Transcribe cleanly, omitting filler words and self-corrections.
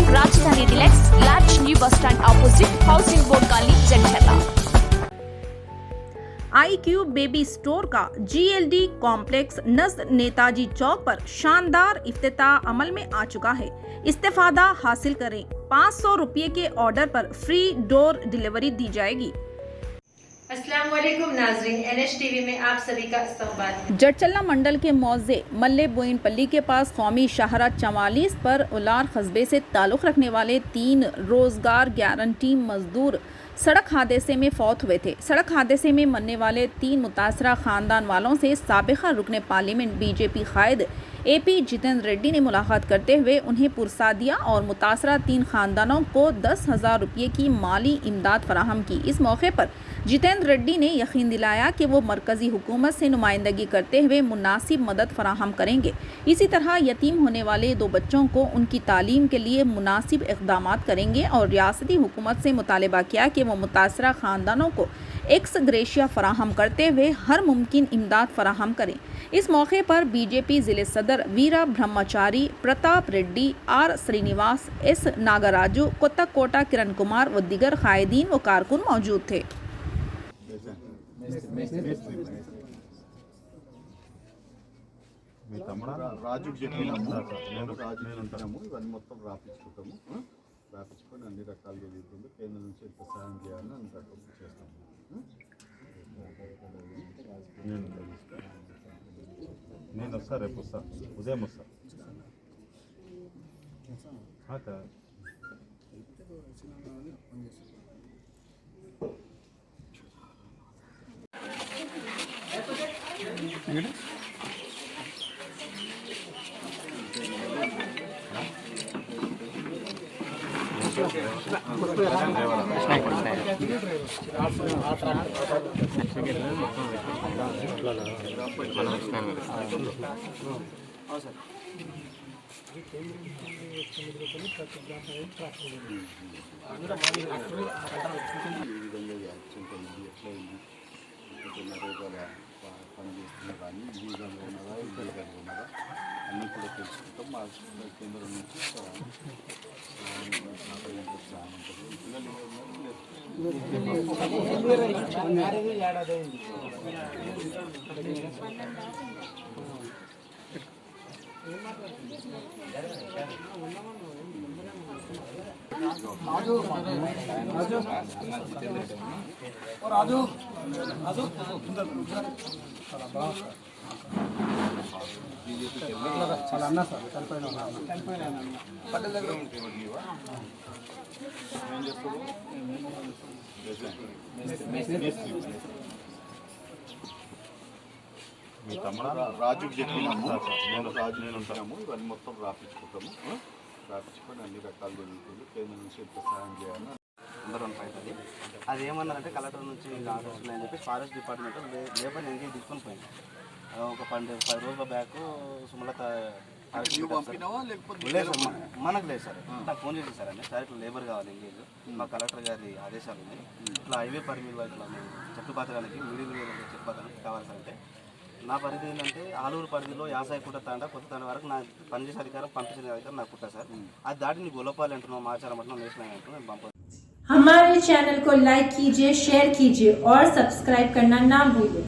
राजधानी deluxe large new bus stand opposite housing board colony Jandla. iQube baby store का GLD complex नज़द नेताजी चौक पर शानदार इफ्तिताह अमल में आ चुका है। इस्तेफादा हासिल करें। 500 रुपये के ऑर्डर पर फ्री डोर डिलीवरी दी जाएगी। अस्सलाम वालेकुम नाज़रीन, NH टीवी में आप सभी का इस्तकबाल। जड़चल्ला मंडल के मौजे मल्ले बोइनपल्ली के पास कौमी शाहरा 44 पर उलार कस्बे से ताल्लुक़ रखने वाले 3 रोज़गार गारंटी मजदूर सड़क हादसे में फौत हुए थे। सड़क हादसे में मरने वाले 3 मुतासरा ख़ानदान वालों से साबिक़ा रुकने पार्लियामेंट BJP कायद AP जितेंद्र रेड्डी ने मुलाकात करते हुए उन्हें पुरसा दिया और मुतासरा 3 ख़ानदानों को 10,000 रुपये की माली इमदाद फराहम की। इस मौके पर जितेंद्र रेड्डी ने यकीन दिलाया कि वो मरकज़ी हुकूमत से नुमाइंदगी करते हुए मुनासिब मदद फराहम करेंगे। इसी तरह यतीम होने वाले 2 बच्चों को उनकी तालीम के लिए मुनासिब इक़दामात करेंगे और रियासती हुकूमत से मुतालबा किया कि वो मुतासरा ख़ानदानों को एक्स ग्रेशिया फराहम करते हुए हर मुमकिन इमदाद फराहम करें। इस मौके पर BJP ज़िले सदर वीरा ब्रह्मचारी, प्रताप रेड्डी, R श्रीनिवास, S नागराजू, कोत्ताकोटा किरण कुमार व दीगर कायदीन व कारकुन मौजूद थे। రాజు రాజు ఇవన్నీ మొత్తం రాపించుకొని అన్ని రకాలు జరుగుతుంది. కేంద్రం నుంచి ఎంత సహాయం చేయాలని అన్ని రకాలు చేస్తాము. నేను వస్తా, రేపు వస్తా, ఉదయం వస్తా. అన్నీ కూడా తెలుసుకుంటాం. మా కేంద్రం నుంచి మీ తమ్ముడు రాజుకి చెప్పినాము. నేను ఉంటాము. ఇవన్నీ మొత్తం రాపించుకుంటాము. రాపించుకొని అన్ని రకాలు జరుగుతుంది. కేంద్రం నుంచి ఎంత సహాయం చేయాలని అందరూ అవుతుంది. అది ఏమన్నారంటే కలెక్టర్ నుంచి ఆర్డర్స్ ఉన్నాయని చెప్పి ఫారెస్ట్ డిపార్ట్మెంట్ లేబర్ ఎంగేజ్ తీసుకొని పోయింది. ఒక 10 రోజుల బ్యాక్ సుమలత లేదు సార్, మనకు లేదు సార్. నాకు ఫోన్ చేసి సార్ అండి, సార్ ఇట్లా లేబర్ కావాలి ఎంగేజ్, మా కలెక్టర్ గారి ఆదేశాలు ఉన్నాయి, ఇట్లా హైవే పరిధిలో ఇట్లా చెట్టు పాతడానికి మిడిల్ చెట్టు పాతడానికి కావాలి సార్. అంటే నా పరిధి ఏంటంటే ఆలూరు పరిధిలో యాసాయకుంట తాండా కొత్త తాండా వరకు నా పనిచేసే అధికారం పంపించిన అధికారం నాకు పుట్టా సార్. అది దాటి నీ గొల్లపాలి అంటున్నాం, మాచారం అంటున్నాం, నేషనల్ అంటున్నాం, నేను పంప. हमारे चैनल को लाइक कीजिए, शेयर कीजिए और सब्सक्राइब करना ना भूलिए।